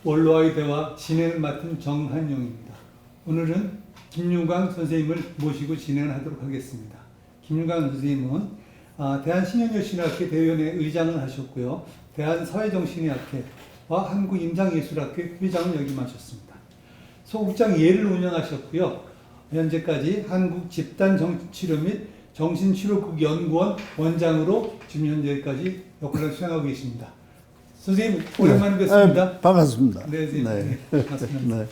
원로와의 대화 진행을 맡은 정한용입니다. 오늘은 김윤광 선생님을 모시고 진행을 하도록 하겠습니다. 김윤광 선생님은 대한신영여신학회 대위원회 의장을 하셨고요. 대한사회정신의학회와 한국임상예술학회 회장을 역임하셨습니다. 소극장 예를 운영하셨고요. 현재까지 한국집단정신치료 및 정신치료국연구원 원장으로 지금 현재까지 역할을 수행하고 계십니다. 선생님 오랜만에 뵙습니다. 네, 반갑습니다. 네, 선생님. 네. 네, 반갑습니다. 네.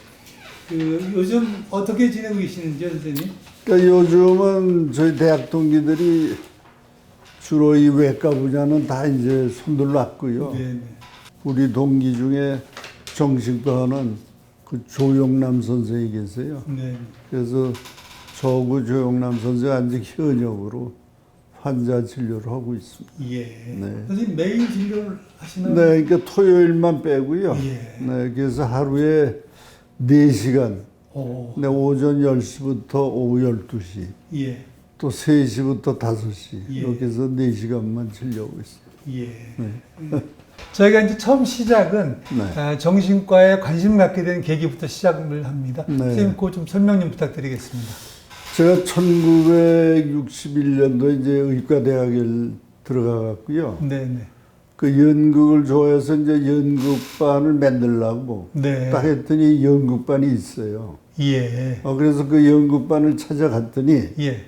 요즘 어떻게 지내고 계시는지요, 선생님? 그러니까 요즘은 저희 대학 동기들이 주로 이 외과 분야는 다 이제 손들놨고요. 네. 우리 동기 중에 정신과는 그 조용남 선생이 계세요. 네. 그래서 저구 조용남 선생가 이제 현역으로 환자 진료를 하고 있습니다. 예. 네. 선생님 매일 진료를 하시나요? 네, 그러니까 토요일만 빼고요. 예. 네, 그래서 하루에 4시간. 오. 네, 오전 10시부터 오후 12시. 예. 또 3시부터 5시. 예. 이렇게 해서 4시간만 진료하고 있습니다. 예. 네. 저희가 이제 처음 시작은 네. 정신과에 관심 갖게 된 계기부터 시작을 합니다. 네. 선생님 그거 좀 설명 좀 부탁드리겠습니다. 제가 1961년도에 이제 의과대학에 들어가갖고요. 네네. 그 연극을 좋아해서 이제 연극반을 만들려고 네. 딱 했더니 연극반이 있어요. 예. 그래서 그 연극반을 찾아갔더니 예.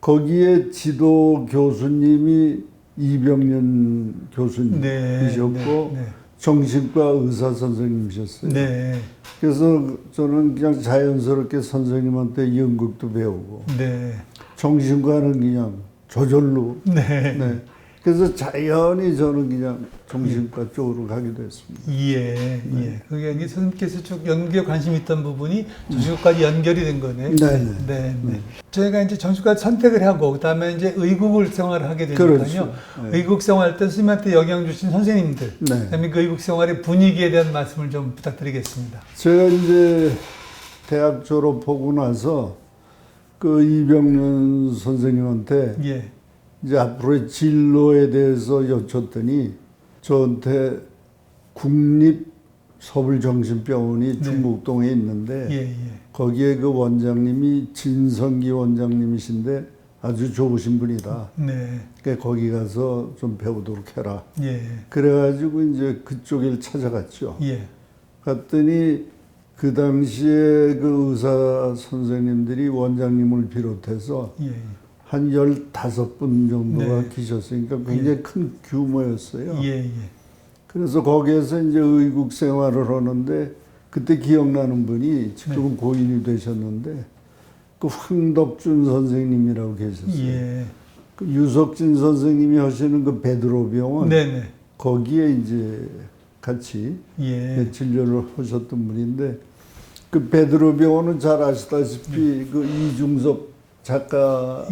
거기에 지도 교수님이 이병년 교수님이셨고 네. 정신과 의사 선생님이셨어요. 네. 그래서 저는 그냥 자연스럽게 선생님한테 연극도 배우고 네. 정신과는 그냥 저절로. 네. 네. 그래서 자연히 저는 그냥 정신과 쪽으로 가게 됐습니다. 예. 예. 그게 이제 선생님께서 쭉 연구에 관심 있던 부분이 정신과까지 연결이 된 거네요. 네. 네. 저희가 이제 정신과 선택을 하고 그다음에 이제 의국을 생활을 하게 되니까요. 그렇죠. 네. 의국 생활 때 스님한테 영향 주신 선생님들, 네. 그다음에 그 의국 생활의 분위기에 대한 말씀을 좀 부탁드리겠습니다. 제가 이제 대학 졸업하고 나서 그 이병년 선생님한테 예. 이제 앞으로의 진로에 대해서 여쭙더니 저한테 국립서울정신병원이 충북동에 있는데 예. 거기에 그 원장님이 진성기 원장님이신데 아주 좋으신 분이다. 네. 그러니까 거기 가서 좀 배우도록 해라. 예. 그래가지고 이제 그쪽을 찾아갔죠. 예. 갔더니 그 당시에 그 의사 선생님들이 원장님을 비롯해서 예. 한 15분 정도가 네. 계셨으니까 굉장히 큰 규모였어요. 예. 그래서 거기에서 이제 의국 생활을 하는데 그때 기억나는 분이 지금은 고인이 되셨는데 그 황덕준 선생님이라고 계셨어요. 예. 그 유석진 선생님이 하시는 그 베드로 병원 네네. 거기에 이제 같이 예. 진료를 하셨던 분인데 그 베드로 병원은 잘 아시다시피 그 이중섭 작가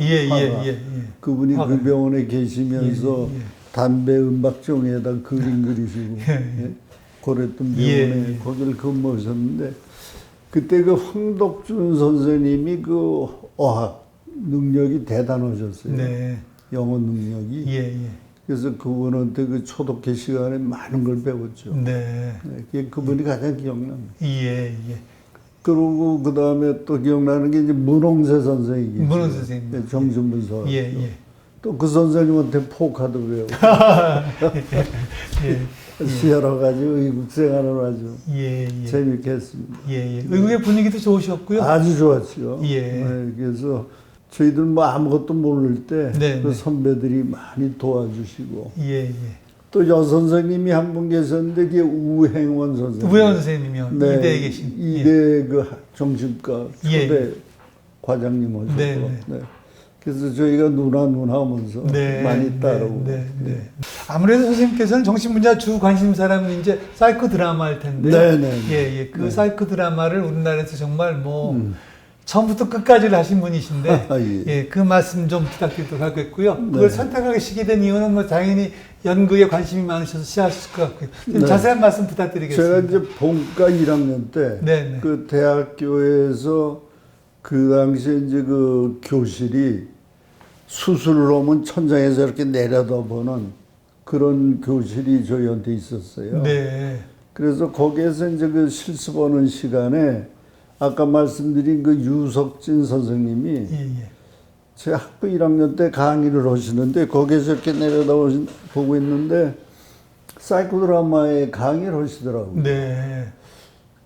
그분이 화가. 그 병원에 계시면서 담배 은박종에다 그림 그리시고 그랬던 병원에 거기를 근무하셨는데 그때 그 황덕준 선생님이 그 어학 능력이 대단하셨어요. 네. 영어 능력이. 그래서 그분한테 그 초독회 시간에 많은 걸 배웠죠. 네. 네, 그분이 가장 기억납니다. 예. 그리고 그 다음에 또 기억나는 게 이제 문홍세 선생님이 계세요. 문홍세 선생님. 네, 정신분석. 예. 또 그 선생님한테 포카도 배우고. 여러 가지 의국생활을 아주 재밌게 했습니다. 의국의 분위기도 좋으셨고요. 아주 좋았죠. 예. 그래서 저희들 뭐 아무것도 모를 때 그 선배들이 많이 도와주시고. 또 여선생님이 한 분 계셨는데 그게 우행원 선생님. 우행원 선생님이요. 네, 이대에 계신. 이대 그 정신과 초대 과장님 오셨고. 네. 그래서 저희가 누나 하면서 많이 따르고. 아무래도 선생님께서는 정신 분야 주 관심사라면 이제 사이코 드라마일 텐데. 그 사이코 드라마를 우리나라에서 정말 뭐 처음부터 끝까지를 하신 분이신데 그 말씀 좀 부탁드리도록 하겠고요. 그걸 선택하시게 된 이유는 뭐 당연히 연극에 관심이 많으셔서 시작하실 것 같고요. 좀 자세한 말씀 부탁드리겠습니다. 제가 이제 본과 1학년 때 그 대학교에서 그 당시에 이제 그 교실이 수술을 하면 천장에서 이렇게 내려다보는 그런 교실이 저희한테 있었어요. 그래서 거기에서 이제 그 실습하는 시간에 아까 말씀드린 그 유석진 선생님이 예, 예. 제 학부 1학년 때 강의를 하시는데 거기에서 이렇게 보고 있는데 사이코드라마의 강의를 하시더라고요. 네.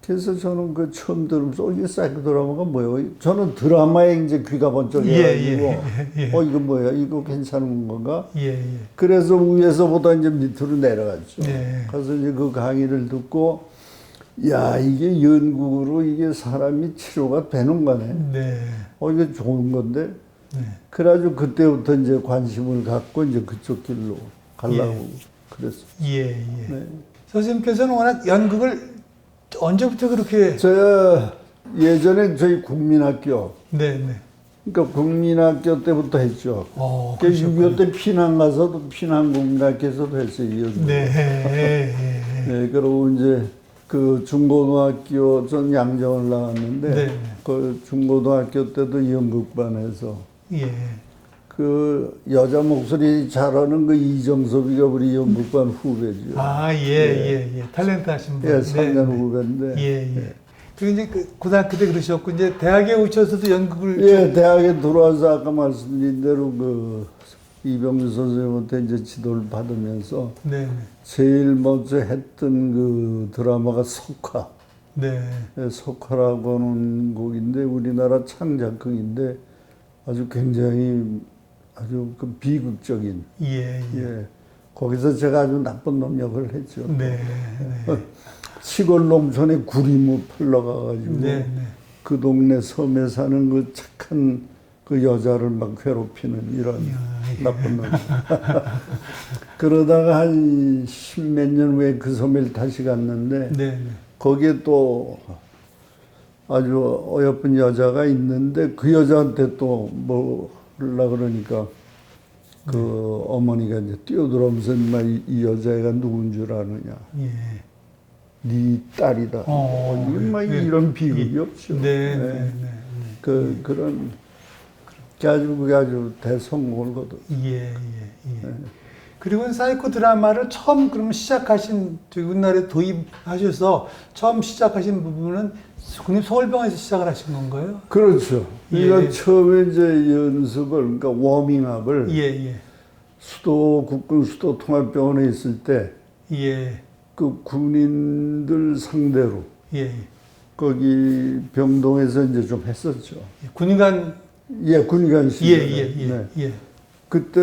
그래서 저는 그 처음 들으면서 이게 사이코드라마가 뭐예요? 저는 드라마에 이제 귀가 번쩍해가지고 이거 뭐야? 이거 괜찮은 건가? 예, 예. 그래서 위에서보다 이제 밑으로 내려갔죠. 네. 그래서 이제 그 강의를 듣고 야 이게 연구로 이게 사람이 치료가 되는 거네. 네. 이게 좋은 건데. 네. 그래가지고 그때부터 이제 관심을 갖고 이제 그쪽 길로 가려고 그랬어요. 예, 예. 네. 선생님께서는 워낙 연극을 언제부터 그렇게? 제가 예전에 저희 국민학교, 네, 네. 그러니까 국민학교 때부터 했죠. 그러셨군요. 6.25 때 피난 가서도 피난국민학교에서도 했어요. 이 연극. 네. 네, 그리고 이제 그 중고등학교 전 양정을 나왔는데 네. 그 중고등학교 때도 연극반에서 예. 그 여자 목소리 잘하는 그 이정섭이가 우리 연극반 후배죠. 예. 탤런트 하신 분. 예, 3년 후배인데. 예. 그리고 이제 그 고등학교 때 그러셨고 이제 대학에 오셔서도 연극을 예, 대학에 들어와서 아까 말씀드린 대로 그 이병주 선생님한테 이제 지도를 받으면서 네. 제일 먼저 했던 그 드라마가 석화. 네. 예, 석화라고 하는 곡인데 우리나라 창작극인데 아주 굉장히 아주 그 비극적인. 예. 거기서 제가 아주 나쁜 놈 역을 했죠. 네. 시골 농촌에 구리무 팔러 가가지고 네. 그 동네 섬에 사는 그 착한 그 여자를 막 괴롭히는 이런 나쁜 놈. 그러다가 한 십몇 년 후에 그 섬에 다시 갔는데 네. 거기에 또 아주 어여쁜 여자가 있는데 그 여자한테 또 뭐 하려고 그러니까 그 어머니가 이제 뛰어들어오면서 이 여자애가 누군 줄 아느냐. 예. 네 딸이다. 이런 비극이 없죠. 네. 그런 그게 아주 대성공을 거둬. 예. 그리고 사이코 드라마를 처음 그러면 시작하신 우리나라에 도입하셔서 처음 시작하신 부분은 국립 서울병원에서 시작을 하신 건가요? 그렇죠. 우리가 처음에 이제 연습을 그러니까 워밍업을 국군 수도 통합병원에 있을 때 그 군인들 상대로 거기 병동에서 이제 좀 했었죠. 군의관 군의관 시절에. 그때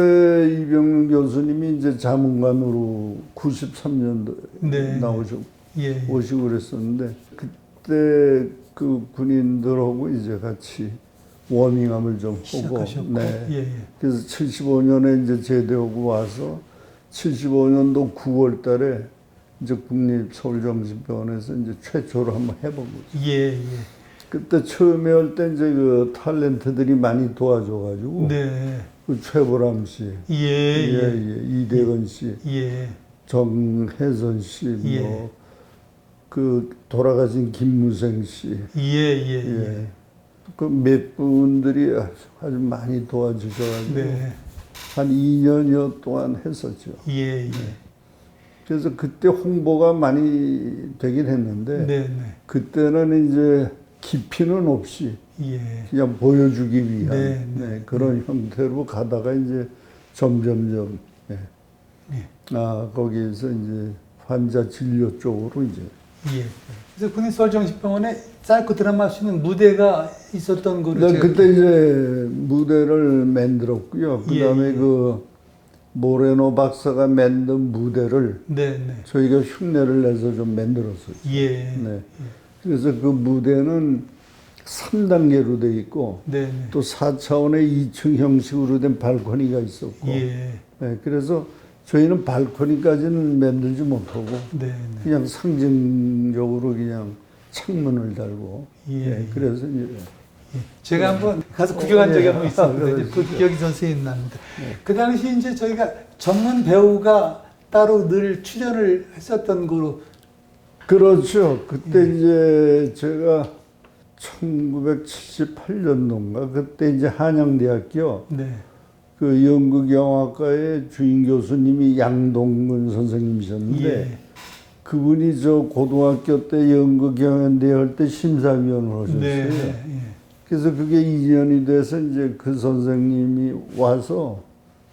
이병윤 교수님이 이제 자문관으로 93년도에 오시고 그랬었는데 그때 그 군인들하고 이제 같이 워밍업을 좀 하고. 그래서 75년에 이제 제대하고 와서 75년도 9월 달에 이제 국립서울정신병원에서 이제 최초로 한번 해본 거죠. 그때 처음에 할 때 이제 그 탤런트들이 많이 도와줘가지고. 그 최보람 씨, 이대건 씨, 정혜선 씨, 그 돌아가신 김무생 씨, 그 몇 분들이 아주 많이 도와주셔가지고 한 2년여 동안 했었죠. 그래서 그때 홍보가 많이 되긴 했는데 그때는 이제 깊이는 없이 그냥 보여주기 위한 그런 형태로 가다가 이제 점점점 거기에서 이제 환자 진료 쪽으로 이제 그래서 국립서울정신병원에 사이코 드라마 할 수 있는 무대가 있었던 거를 그때 이제 무대를 만들었고요. 그다음에 그 모레노 박사가 만든 무대를 저희가 흉내를 내서 좀 만들었었죠. 그래서 그 무대는 3단계로 돼 있고 또 4차원의 2층 형식으로 된 발코니가 있었고 그래서 저희는 발코니까지는 만들지 못하고 그냥 상징적으로 그냥 창문을 달고 그래서 이제 제가 한번 가서 구경한 적이 한번 있었는데 그 기억이 선생님 납니다. 그 당시 이제 저희가 전문 배우가 따로 늘 출연을 했었던 거로. 그렇죠. 그때 이제 제가 1978년도인가 그때 이제 한양대학교 그 연극영화과의 주임 교수님이 양동근 선생님이셨는데 그 그분이 저 고등학교 때 연극 경연대회 할 때 심사위원을 하셨어요. 네, 예. 그래서 그게 2년이 돼서 이제 그 선생님이 와서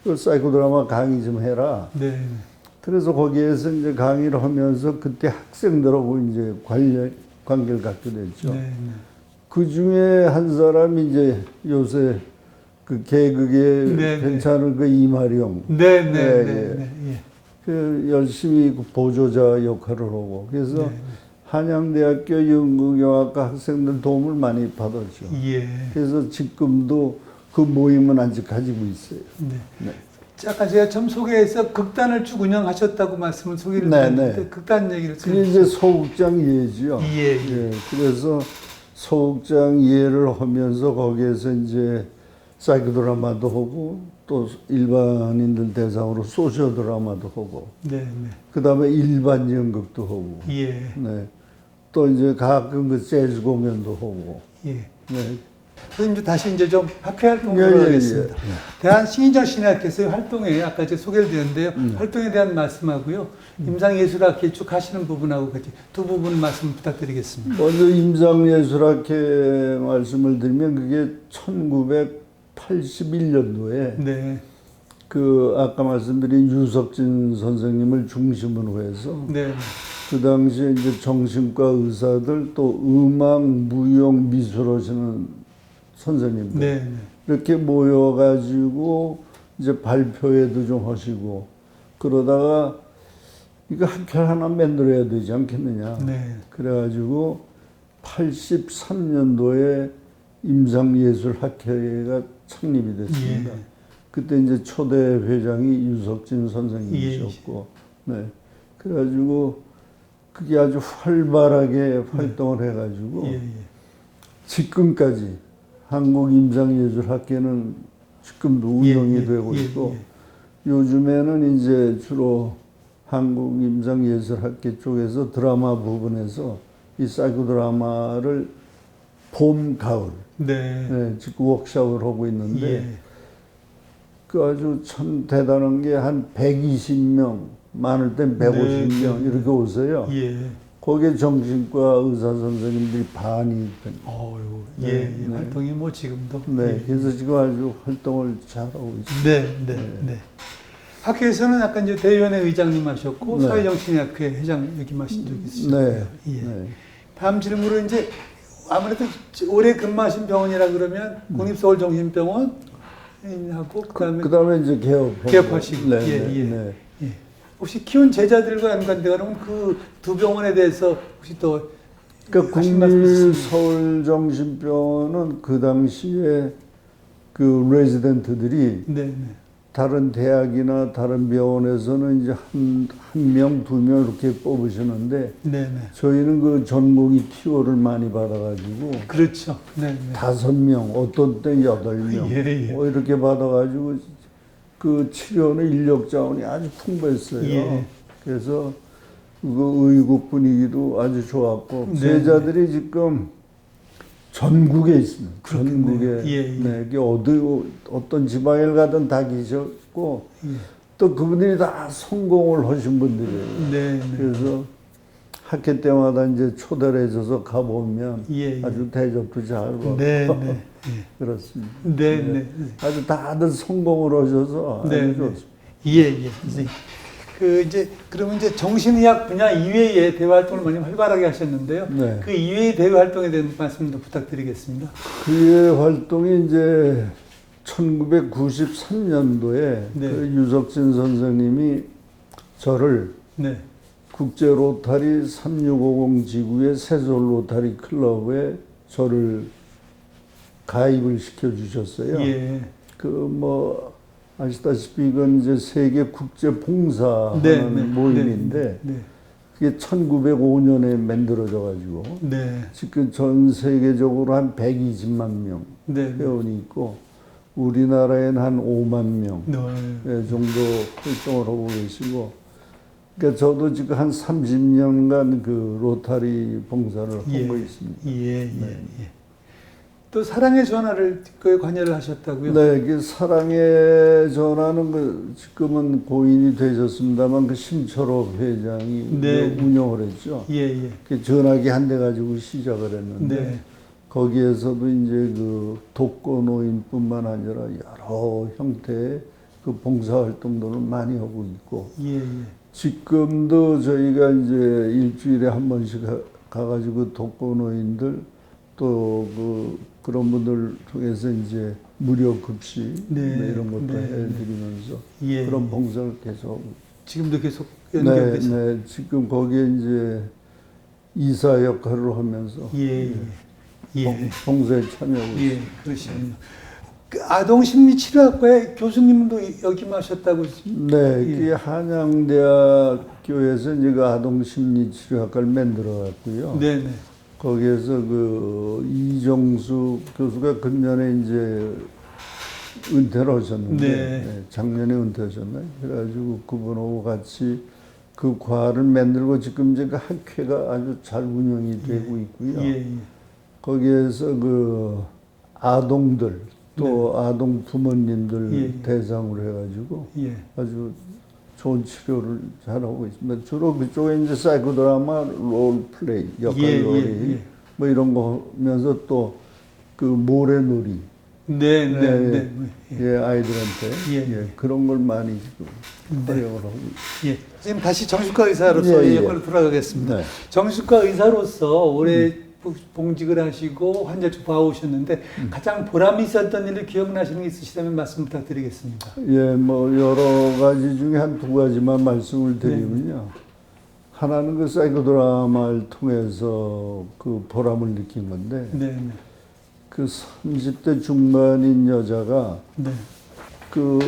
그 사이코드라마 강의 좀 해라. 네. 그래서 거기에서 이제 강의를 하면서 그때 학생들하고 이제 관계를 갖게 됐죠. 네, 네. 그 중에 한 사람이 이제 요새 그 개그계 네, 괜찮은 그 이마령. 네, 네, 네, 네, 예. 네, 예. 그 열심히 그 보조자 역할을 하고 그래서 네, 한양대학교 연극영화과 학생들 도움을 많이 받았죠. 예. 그래서 지금도 그 모임은 아직 가지고 있어요. 네. 네. 아까 제가 처음 소개해서 극단을 쭉 운영하셨다고 말씀을 소개를 네, 드렸는데 네. 극단 얘기를 좀 그게 이제 소극장 예지요. 예, 예. 그래서 소극장 예를 하면서 거기에서 이제 사이코 드라마도 하고 또 일반인들 대상으로 소셜 드라마도 하고 네, 네. 그 다음에 일반 연극도 하고 예. 네. 또 이제 가끔 그 재즈 공연도 하고 예. 네. 선생님 다시 이제 좀 학회 활동을 예, 예, 하겠습니다. 예. 대한 신인정 신학교에서의 활동에 아까 이제 소개를 드렸는데요. 활동에 대한 말씀하고요. 임상예술학회 쭉 하시는 부분하고 같이 두 부분 말씀 부탁드리겠습니다. 먼저 임상예술학회 말씀을 드리면 그게 1981년도에 네. 그 아까 말씀드린 유석진 선생님을 중심으로 해서 네. 그 당시에 이제 정신과 의사들 또 음악, 무용, 미술 하시는 선생님들 네. 이렇게 모여가지고 이제 발표회도 좀 하시고 그러다가 이거 학회 하나 만들어야 되지 않겠느냐. 네. 그래가지고 83년도에 임상예술학회가 창립이 됐습니다. 예. 그때 이제 초대 회장이 유석진 선생님이셨고, 네. 그래가지고 그게 아주 활발하게 활동을 해가지고 예, 예. 지금까지 한국임상예술학회는 지금도 운영이 예, 예, 되고 예, 있고 예. 요즘에는 이제 주로 한국임상예술학회 쪽에서 드라마 부분에서 이 사이코 드라마를 봄, 가을 네. 네, 지금 워크숍을 하고 있는데 예. 그 아주 참 대단한 게 한 120명, 많을 땐 150명 네, 이렇게 오세요. 예. 거기에 정신과 의사 선생님들이 반이 있거든요. 어유. 네, 예. 네. 활동이 뭐 지금도. 네, 예. 그래서 지금 아주 활동을 잘하고 있습니다. 네, 네, 네. 학회에서는 아까 이제 대의원회 의장님 하셨고 네. 사회정신의학회 회장 역임하신 적이 있으시고요. 네, 예. 네. 다음 질문으로 이제 아무래도 오래 근무하신 병원이라 그러면 국립서울정신병원 하고 그다음에 이제 개업하시고 네, 예, 네, 예. 네. 예. 혹시 키운 제자들과 연관되어 그러면 그 두 병원에 대해서 혹시 또 그러니까 하신 말씀 있으십니까? 국립서울정신병원은 그 당시에 그 레지던트들이 네, 네. 다른 대학이나 다른 병원에서는 이제 한 명, 두 명 이렇게 뽑으시는데 네, 네. 저희는 그 전공의 티오를 많이 받아가지고 그렇죠. 네, 네. 5명, 어떤 때 8명 예, 예. 뭐 이렇게 받아가지고 그 치료는 인력 자원이 아주 풍부했어요. 예. 그래서 그 의국 분위기도 아주 좋았고 네. 제자들이 지금 전국에 있습니다. 그렇겠네요. 전국에 예, 예. 네, 이게 어떤 지방에 가든 다 계셨고 예. 또 그분들이 다 성공을 하신 분들이에요. 네, 네. 그래서 학회 때마다 이제 초대를 해줘서 가보면 예, 예. 아주 대접도 잘 받고 네, 네. 그렇습니다. 네, 네. 아주 다들 성공을 하셔서 아주 네, 네. 좋습니다. 예, 예. 선생님. 그 이제 그러면 이제 정신의학 분야 이외에 대외 활동을 많이 활발하게 하셨는데요. 네. 그 이외의 대외 활동에 대한 말씀도 부탁드리겠습니다. 그의 활동이 이제 1993년도에 네. 그 유석진 선생님이 저를 네. 국제 로타리 3650 지구의 세솔 로타리 클럽에 저를 가입을 시켜 주셨어요. 예. 그 뭐 아시다시피 이건 이제 세계 국제 봉사하는 네, 네, 모임인데 네. 그게 1905년에 만들어져 가지고 네. 지금 전 세계적으로 한 120만 명 네. 회원이 있고 우리나라에는 한 5만 명 네. 정도 활동을 하고 계시고 그러니까 저도 지금 한 30년간 그 로타리 봉사를 하고 예. 있습니다. 예, 예, 네. 예. 또 사랑의 전화를 그 관여를 하셨다고요? 네, 그 사랑의 전화는 그 지금은 고인이 되셨습니다만 그 심철호 회장이 네. 운영을 했죠. 예, 예. 그 전화기 한 대 가지고 시작을 했는데 네. 거기에서도 이제 그 독거노인뿐만 아니라 여러 형태의 그 봉사활동들을 많이 하고 있고 예, 예. 지금도 저희가 이제 일주일에 한 번씩 가가지고 독거노인들 또 그런 분들 통해서 이제 무료 급식 네, 이런 것도 네, 해드리면서 예, 그런 봉사를 계속 하고 지금도 계속 네, 연결돼서 네, 지금 거기에 이제 이사 역할을 하면서 예, 예. 봉사에 참여하고 있습니다. 예, 그러시군요. 그 아동심리치료학과에 교수님도 역임하셨다고. 네, 예. 그 한양대학교에서 이제 그 아동심리치료학과를 만들어갔고요. 네, 네. 거기에서 그 이정수 교수가 금년에 이제 은퇴를 하셨는데 네. 네, 작년에 은퇴하셨나요? 그래가지고 그분하고 같이 그 과를 만들고 지금 이제 그 학회가 아주 잘 운영이 되고 있고요. 예, 예. 거기에서 그 아동들 또 아동 부모님들 예, 예. 대상으로 해가지고 예. 아주 좋은 치료를 잘하고 있습니다. 주로 그쪽에 이제 사이코드라마, 롤플레이, 역할놀이 뭐 이런 거 하면서 또 그 모래놀이 네, 네, 네. 예, 아이들한테 예. 그런 걸 많이 지금 활용을 하고 있습니다. 예. 지금 다시 정신과 의사로서 예, 예. 역할로 돌아가겠습니다. 네. 정신과 의사로서 올해 봉직을 하시고 환자 쪽 봐오셨는데 가장 보람이 있었던 일을 기억나시는 게 있으시다면 말씀 부탁드리겠습니다. 예, 뭐 여러 가지 중에 한 두 가지만 말씀을 드리면요. 하나는 그 사이코드라마를 통해서 그 보람을 느낀 건데 네, 네. 그 30대 중반인 여자가 네. 그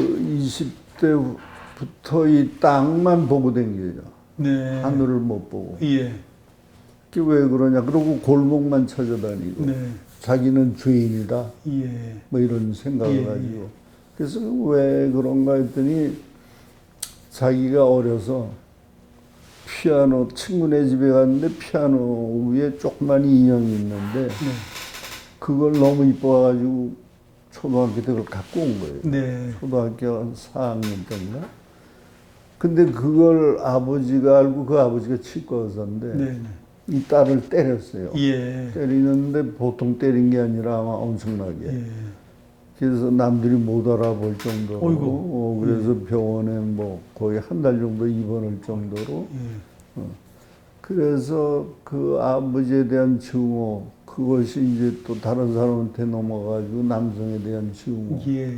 20대부터 이 땅만 보고 댕겨요. 네. 하늘을 못 보고. 예. 그게 왜 그러냐. 그러고 골목만 찾아다니고. 네. 자기는 죄인이다. 예. 뭐 이런 생각을 예, 가지고. 그래서 왜 그런가 했더니 자기가 어려서 피아노, 친구네 집에 갔는데 피아노 위에 조그만 인형이 있는데 네. 그걸 너무 이뻐가지고 초등학교 때 그걸 갖고 온 거예요. 네. 초등학교 한 4학년 때인가? 근데 그걸 아버지가 알고 그 아버지가 치과 의사인데 네. 이 딸을 때렸어요. 예. 때리는데 보통 때린 게 아니라 아마 엄청나게. 예. 그래서 남들이 못 알아볼 정도로. 어이구. 그래서 병원에 뭐 거의 한 달 정도 입원할 정도로. 예. 그래서 그 아버지에 대한 증오, 그것이 이제 또 다른 사람한테 넘어가지고 남성에 대한 증오. 예.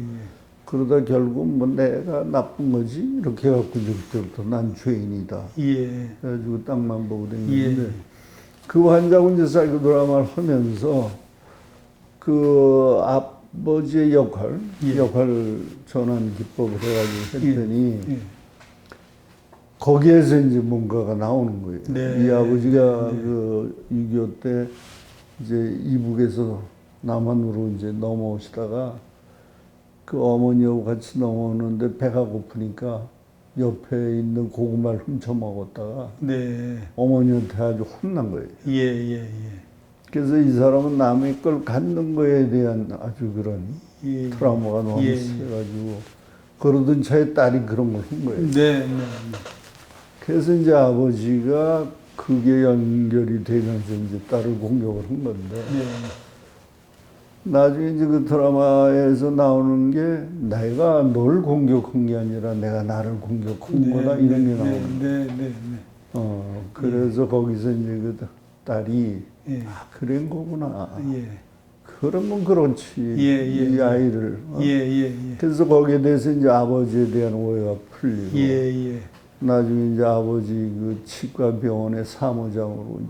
그러다 결국 뭐 내가 나쁜 거지? 이렇게 해갖고 그때부터 난 죄인이다. 예. 그래가지고 땅만 보고 예. 다니는데 그 환자하고 이제 사이코 드라마를 하면서 그 아버지의 역할 전환 기법을 해가지고 했더니 예. 거기에서 이제 뭔가가 나오는 거예요. 네. 이 아버지가 네. 그 6.25 때 이제 이북에서 남한으로 이제 넘어오시다가 그 어머니하고 같이 넘어오는데 배가 고프니까 옆에 있는 고구마를 훔쳐 먹었다가 네. 어머니한테 아주 혼난 거예요. 예. 그래서 이 사람은 남의 걸 갖는 거에 대한 아주 그런 예. 트라우마가 너무 예. 세가지고 그러던 차에 딸이 그런 걸 한 거예요. 네. 그래서 이제 아버지가 그게 연결이 되면서 이제 딸을 공격을 한 건데 네. 나중에 이제 그 드라마에서 나오는 게 내가 널 공격한 게 아니라 내가 나를 공격한 거다 이런 게 나오는 거예요. 네. 그래서 거기서 이제 그 딸이 예. 그런 거구나. 예. 그런 건 그렇지. 이 아이를. 예. 그래서 거기에 대해서 이제 아버지에 대한 오해가 풀리고. 예. 나중에 이제 아버지 그 치과 병원의 사무장으로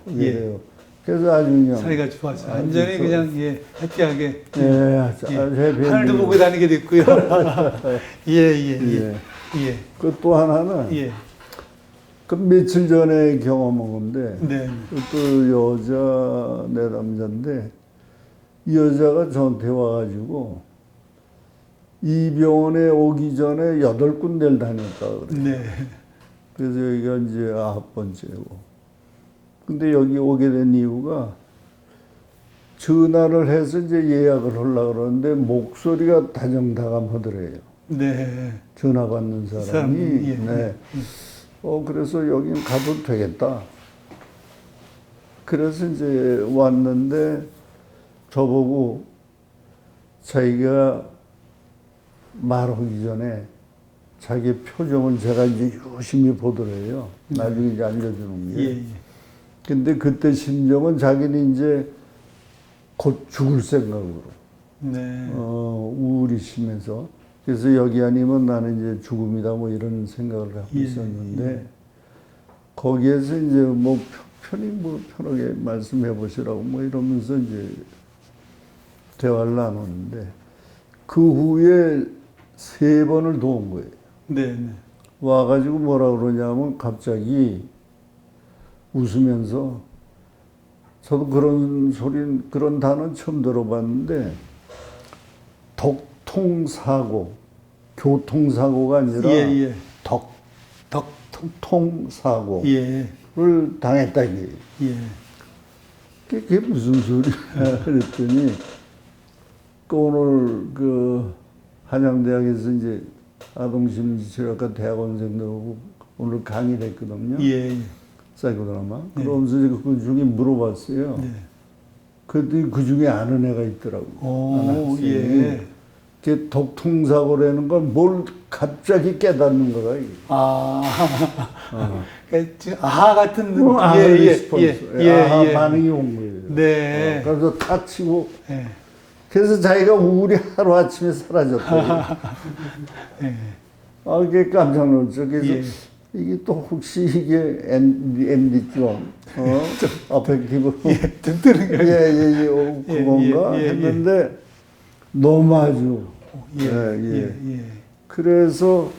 이제 이래요. 그래서 아주 그냥 사이가 좋아서 완전히 그냥 해피하게 아주 해피. 하늘도 보고 다니게 됐고요. 예. 그 또 하나는 그 며칠 전에 경험한 건데 네. 또 여자 내담자인데 이 여자가 저한테 와가지고 이 병원에 오기 전에 8군데를 다녔다 그래요. 네. 그래서 여기가 이제 9번째고. 근데 여기 오게 된 이유가 전화를 해서 이제 예약을 하려고 그러는데 목소리가 다정다감하더래요. 네. 전화 받는 사람이. 예. 네. 그래서 여긴 가도 되겠다. 그래서 이제 왔는데 저보고 자기가 말하기 전에 자기 표정을 제가 이제 유심히 보더래요. 나중에 이제 알려주는 게. 예. 근데 그때 심정은 자기는 이제 곧 죽을 생각으로. 네. 우울이 심해서. 그래서 여기 아니면 나는 이제 죽음이다 뭐 이런 생각을 갖고 예. 있었는데 거기에서 이제 뭐 편히 뭐 편하게 말씀해 보시라고 뭐 이러면서 이제 대화를 나눴는데 그 후에 3번을 더 온 거예요. 네. 네. 와가지고 뭐라 그러냐면 갑자기 웃으면서 저도 그런 소린 그런 단어는 처음 들어봤는데 덕통사고 교통사고가 아니라 예. 덕통사고를 예. 당했다 이게. 예. 그게 무슨 소리야 그랬더니 그 오늘 그 한양대학에서 이제 아동심리치료학과 대학원생들하고 오늘 강의를 했거든요. 예. 사이코드라마. 네. 그러면서 그 중에 물어봤어요. 네. 그랬더니 그 중에 아는 애가 있더라고. 오, 예. 그게 독통사고라는 건 뭘 갑자기 깨닫는 거다. 이게. 그러니까 아하 같은 느낌. 아하 리스폰스. 아하 반응이 온 거예요. 네. 그래서 탁 치고. 예. 그래서 자기가 우울이 하루아침에 사라졌다. 예. 그게 깜짝 놀랐죠. 그래서 예. 이게 또 혹시 이게 MD증, 어펙티브. 좀 뜨는 거예요. 그건가 했는데 너무 아주. 그래서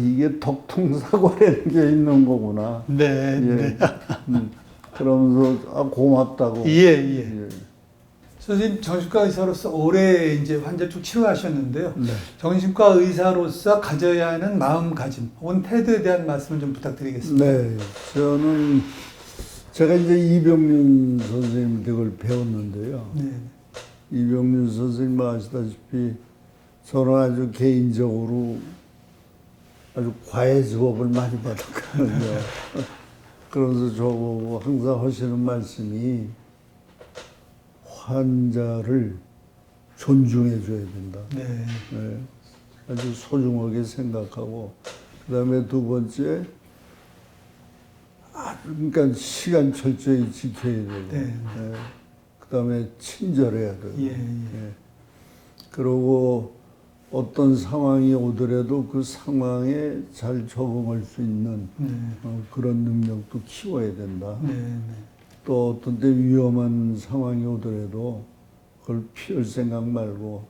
이게 덕통사고라는 게 있는 거구나. 네. 그러면서 고맙다고. 예. 선생님 정신과 의사로서 오래 이제 환자 쭉 치료하셨는데요. 네. 정신과 의사로서 가져야 하는 마음가짐, 혹은 태도에 대한 말씀을 좀 부탁드리겠습니다. 네, 저는 제가 이제 이병윤 선생님 댁을 배웠는데요. 네. 이병윤 선생님 아시다시피 저는 아주 개인적으로 아주 과외 수업을 많이 받았거든요. 그러면서 저보고 항상 하시는 말씀이 환자를 존중해 줘야 된다. 네. 네, 아주 소중하게 생각하고 그다음에 두 번째 그러니까 시간 철저히 지켜야 되고 네. 그다음에 친절해야 되고 예. 그리고 어떤 상황이 오더라도 그 상황에 잘 적응할 수 있는 그런 능력도 키워야 된다. 또 어떤 때 위험한 상황이 오더라도 그걸 피할 생각 말고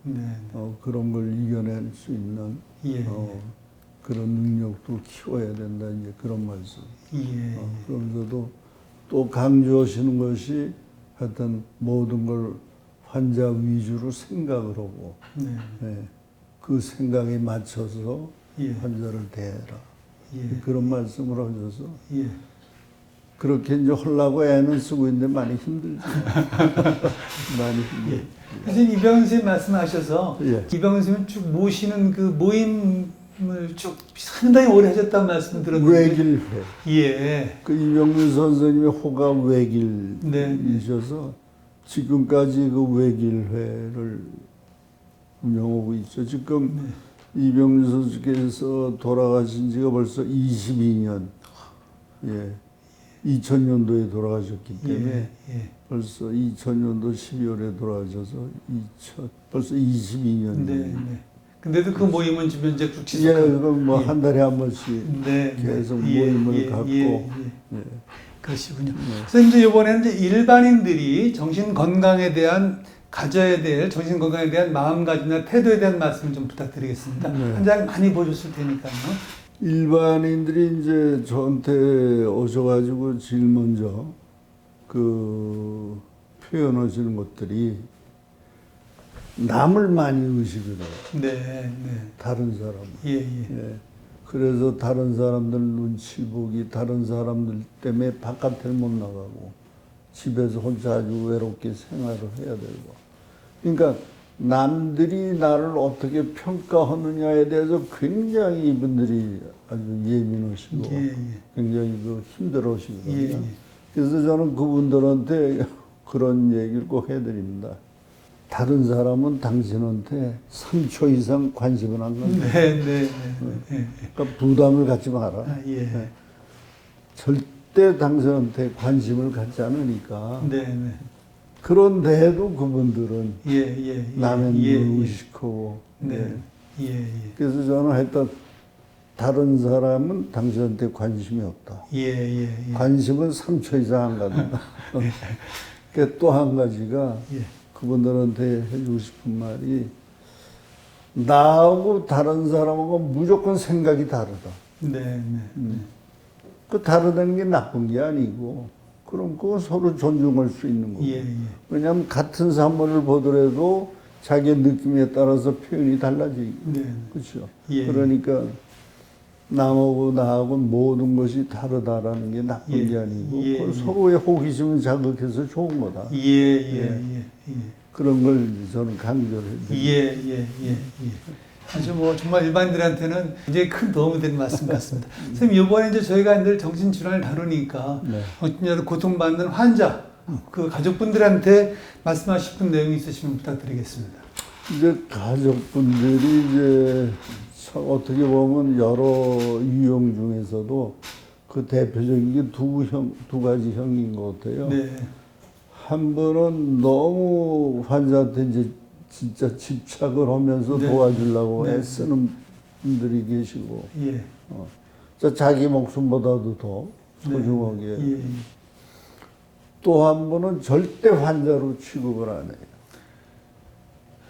그런 걸 이겨낼 수 있는 그런 능력도 키워야 된다. 이제 그런 말씀. 그러면서도 또 강조하시는 것이 하여튼 모든 걸 환자 위주로 생각을 하고 그 생각에 맞춰서 환자를 대해라. 그런 말씀을 하셔서 그렇게 이제 하려고 애는 쓰고 있는데 많이 힘들죠. 많이 힘들죠. 선생님 이병헌 선생님 말씀하셔서 이병헌 선생님 쭉 모시는 그 모임을 쭉 상당히 오래 하셨다는 말씀 들었는데 외길회. 그 이병윤 선생님이 호가 외길이셔서 지금까지 그 외길회를 운영하고 있죠. 지금 이병윤 선생님께서 돌아가신 지가 벌써 22년. 2000년도에 돌아가셨기 때문에 벌써 2000년도 12월에 돌아가셔서 벌써 22년. 근데도 그 모임은 지금 이제 쭉 지속하고. 그건 뭐 한 달에 한 번씩 계속 모임을 갖고. 그러시군요. 선생님 이제 이번에는 이제 일반인들이 정신 건강에 대한 가져야 될 정신 건강에 대한 마음가짐이나 태도에 대한 말씀 좀 부탁드리겠습니다. 환자 많이 보셨을 테니까요. 일반인들이 이제 저한테 오셔가지고 제일 먼저 그 표현하시는 것들이 남을 많이 의식을 해요. 다른 사람. 그래서 다른 사람들 눈치 보기, 다른 사람들 때문에 바깥에 못 나가고 집에서 혼자 아주 외롭게 생활을 해야 되고. 그러니까 남들이 나를 어떻게 평가하느냐에 대해서 굉장히 이분들이 아주 예민하시고 굉장히 그 힘들어하시거든요. 그래서 저는 그분들한테 그런 얘기를 꼭 해드립니다. 다른 사람은 당신한테 3초 이상 관심을 안 갖는다. 그러니까 부담을 갖지 마라. 절대 당신한테 관심을 갖지 않으니까. 그런데도 그분들은 남의 눈을 의식하고. 그래서 저는 하여튼 다른 사람은 당신한테 관심이 없다. 관심은 3초 이상 안 갖는다. 또 한 가지가 그분들한테 해주고 싶은 말이 나하고 다른 사람하고 무조건 생각이 다르다. 그 다르다는 게 나쁜 게 아니고 그럼 그거 서로 존중할 수 있는 거고. 왜냐하면 같은 산물을 보더라도 자기의 느낌에 따라서 표현이 달라지고. 그렇죠. 그러니까 남하고 나하고 모든 것이 다르다라는 게 나쁜 게 아니고 서로의 호기심을 자극해서 좋은 거다. 그런 걸 저는 강조를 해드립니다. 아주 뭐 정말 일반인들한테는 굉장히 큰 도움이 되는 말씀 같습니다. 선생님, 이번에 이제 저희가 늘 정신질환을 다루니까 정신질환으로 고통받는 환자, 그 가족분들한테 말씀하고 싶은 내용이 있으시면 부탁드리겠습니다. 이제 가족분들이 이제 어떻게 보면 여러 유형 중에서도 그 대표적인 게 두 가지 형인 것 같아요. 한 번은 너무 환자한테 이제 진짜 집착을 하면서 도와주려고 애쓰는 분들이 계시고, 자기 목숨보다도 더 소중하게. 또 한 번은 절대 환자로 취급을 안 해요.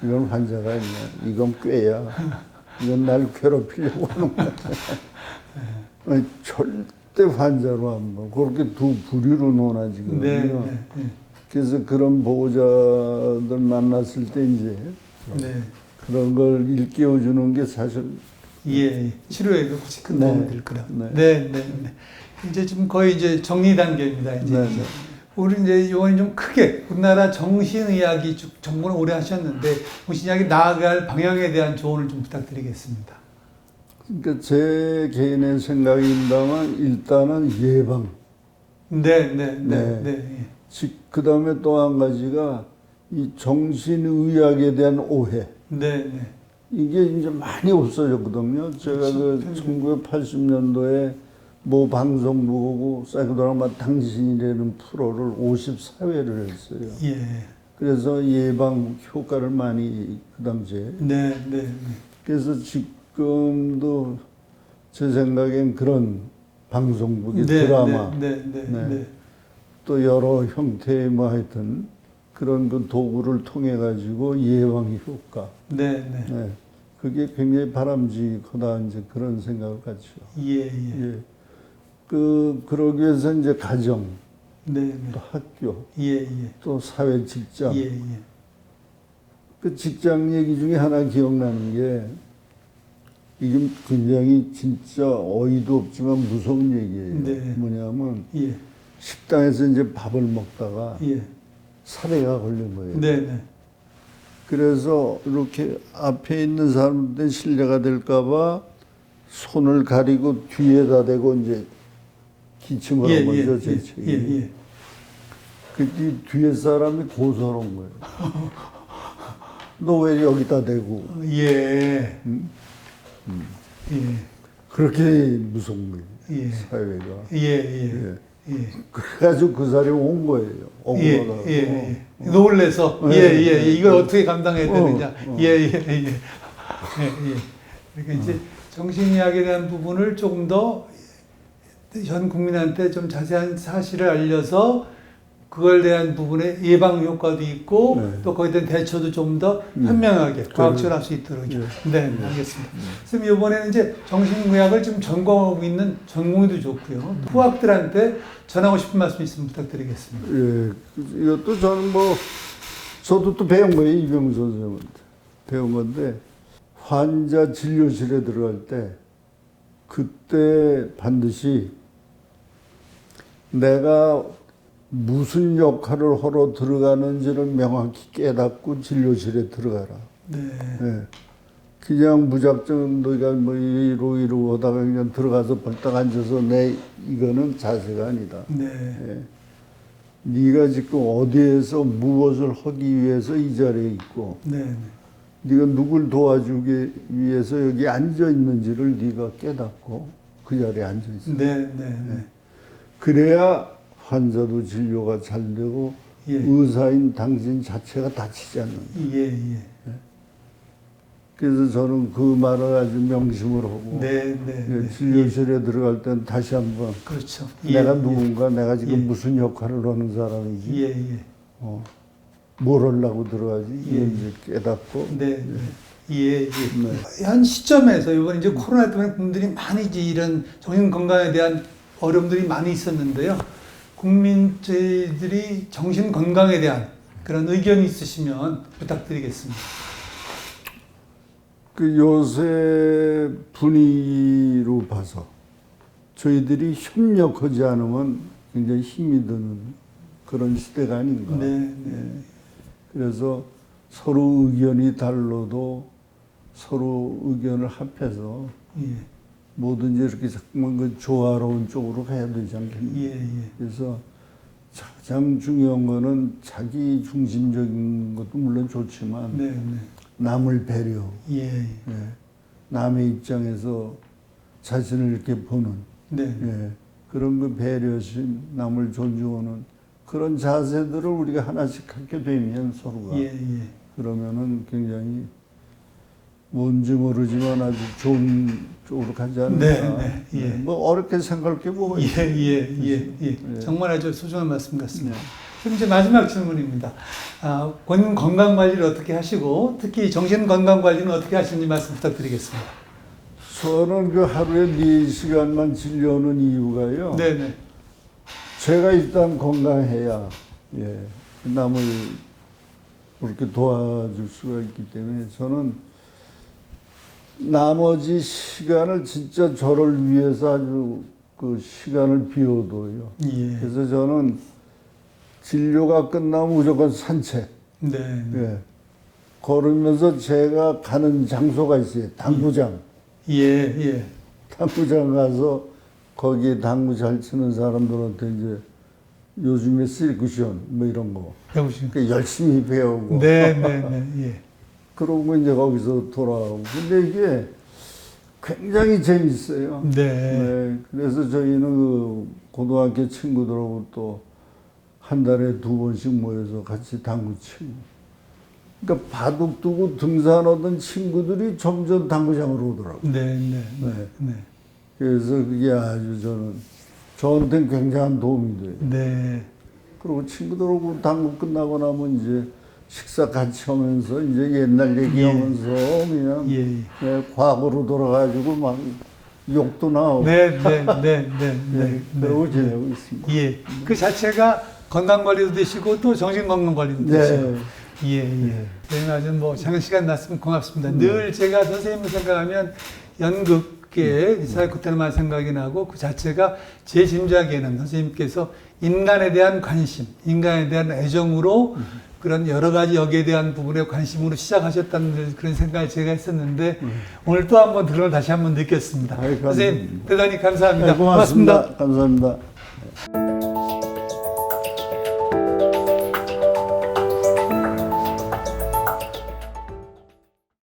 이건 환자가 아니야. 이건 꾀야. 이건 날 괴롭히려고 하는 거야. 절대 환자로 한번 그렇게 두 부류로 논하지거든요. 그래서 그런 보호자들 만났을 때 이제 그런 걸 일깨워주는 게 사실 치료에 훨씬 큰 도움이 될 거라. 이제 지금 거의 이제 정리 단계입니다. 이제 우리 이제 이번에 좀 크게 우리나라 정신의학이 쭉 정보를 오래 하셨는데 정신의학이 나아갈 방향에 대한 조언을 좀 부탁드리겠습니다. 그러니까 제 개인의 생각입니다만 일단은 예방. 그 다음에 또 한 가지가 이 정신의학에 대한 오해. 이게 이제 많이 없어졌거든요. 제가 그 1980년도에 모 방송국하고 사이코드라마 당신이라는 프로를 54회를 했어요. 그래서 예방 효과를 많이 그 당시에. 그래서 지금도 제 생각엔 그런 방송국의 드라마, 또 여러 형태의 뭐 하여튼 그런 그 도구를 통해 가지고 예방 효과. 그게 굉장히 바람직하다 이제 그런 생각을 갖죠. 그러기 위해서 이제 가정, 또 학교, 또 사회 직장. 그 직장 얘기 중에 하나 기억나는 게 이게 굉장히 진짜 어이도 없지만 무서운 얘기예요. 뭐냐면 식당에서 이제 밥을 먹다가 사례가 걸린 거예요. 그래서 이렇게 앞에 있는 사람들 실례가 될까봐 손을 가리고 뒤에다 대고 이제 기침을 한 거죠, 제 책이. 그때 뒤에 사람이 고소한 거예요. 너 왜 여기다 대고? 그렇게 무서운 거예요, 사회가. 그래가지고 그 사람이 온 거예요. 억울하다고. 놀래서 이걸 어떻게 감당해야 되느냐. 그러니까 이제 정신의학에 대한 부분을 조금 더 전 국민한테 좀 자세한 사실을 알려서 그걸 대한 부분에 예방 효과도 있고 또 거기에 대한 대처도 좀 더 현명하게 과학적으로 할 수 있도록. 알겠습니다. 선생님, 이번에는 이제 정신의학을 지금 전공하고 있는 전공의도 좋고요. 후학들한테 전하고 싶은 말씀 있으면 부탁드리겠습니다. 이것도 저는 저도 또 배운 거예요. 이병수 선생님한테. 배운 건데, 환자 진료실에 들어갈 때, 그때 반드시 내가 무슨 역할을 하러 들어가는지를 명확히 깨닫고 진료실에 들어가라. 네. 예. 그냥 무작정 너희가 뭐 이러고 하다가 그냥 들어가서 벌떡 앉아서 내 이거는 자세가 아니다. 네. 예. 네가 지금 어디에서 무엇을 하기 위해서 이 자리에 있고 네. 네가 누굴 도와주기 위해서 여기 앉아 있는지를 네가 깨닫고 그 자리에 앉아 있어. 네. 네. 그래야 환자도 진료가 잘 되고 예. 의사인 당신 자체가 다치지 않는다. 예. 그래서 저는 그 말을 아주 명심을 하고 네. 진료실에 들어갈 때는 다시 한번 그렇죠. 내가 누군가 내가 지금 예. 무슨 역할을 하는 사람이지 예. 뭘 하려고 들어가지 이걸 이제 깨닫고 네. 예. 현 시점에서 이번 이제 코로나 때문에 국민들이 많이 이제 이런 정신 건강에 대한 어려움들이 많이 있었는데요. 국민들이 정신 건강에 대한 그런 의견이 있으시면 부탁드리겠습니다. 그 요새 분위기로 봐서 저희들이 협력하지 않으면 굉장히 힘이 드는 그런 시대가 아닌가. 네. 그래서 서로 의견이 달라도 서로 의견을 합해서 예. 뭐든지 이렇게 자꾸만 그 조화로운 쪽으로 가야 되지 않겠나. 예. 그래서 가장 중요한 거는 자기 중심적인 것도 물론 좋지만 네. 남을 배려. 예. 남의 입장에서 자신을 이렇게 보는 네. 그런 그 배려심, 남을 존중하는 그런 자세들을 우리가 하나씩 갖게 되면 서로가 그러면은 굉장히 뭔지 모르지만 아주 좋은 쪽으로 가지 않을까. 뭐 어렵게 생각할 게 뭐가 있어요. 정말 아주 소중한 말씀 같습니다. 그럼 이제 마지막 질문입니다. 본인 건강 관리를 어떻게 하시고 특히 정신 건강 관리는 어떻게 하시는지 말씀 부탁드리겠습니다. 저는 그 하루에 4시간만 진료하는 이유가요. 네네. 제가 일단 건강해야 남을 그렇게 도와줄 수가 있기 때문에 저는 나머지 시간을 진짜 저를 위해서 아주 그 시간을 비워둬요. 그래서 저는 진료가 끝나면 무조건 산책. 걸으면서 제가 가는 장소가 있어요. 당구장. 당구장 가서 거기에 당구 잘 치는 사람들한테 이제 요즘에 시리쿠션 뭐 이런 거. 그러니까 열심히 배우고. 그러고 이제 거기서 돌아오고. 근데 이게 굉장히 재밌어요. 그래서 저희는 그 고등학교 친구들하고 또 한 달에 2번씩 모여서 같이 당구 치고. 그러니까 바둑 두고 등산하던 친구들이 점점 당구장으로 오더라고요. 그래서 그게 아주 저한테는 굉장한 도움이 돼요. 그리고 친구들하고 당구 끝나고 나면 이제 식사 같이 하면서 이제 옛날 얘기하면서 그냥 과거로 돌아가지고 막 욕도 나오고. 그러고 지내고 있습니다. 그 자체가 건강 관리도 되시고 또 정신 건강 관리도 되시고. 아주 뭐 작은 시간 났으면 고맙습니다. 늘 제가 선생님을 생각하면 연극계 사이코테르만 생각이 나고 그 자체가 제 짐작에는 선생님께서 인간에 대한 관심, 인간에 대한 애정으로 그런 여러 가지 여기에 대한 부분에 관심으로 시작하셨다는 그런 생각을 제가 했었는데 오늘 또 한 번 들어 다시 한 번 느꼈습니다. 선생님 대단히 감사합니다. 고맙습니다. 감사합니다.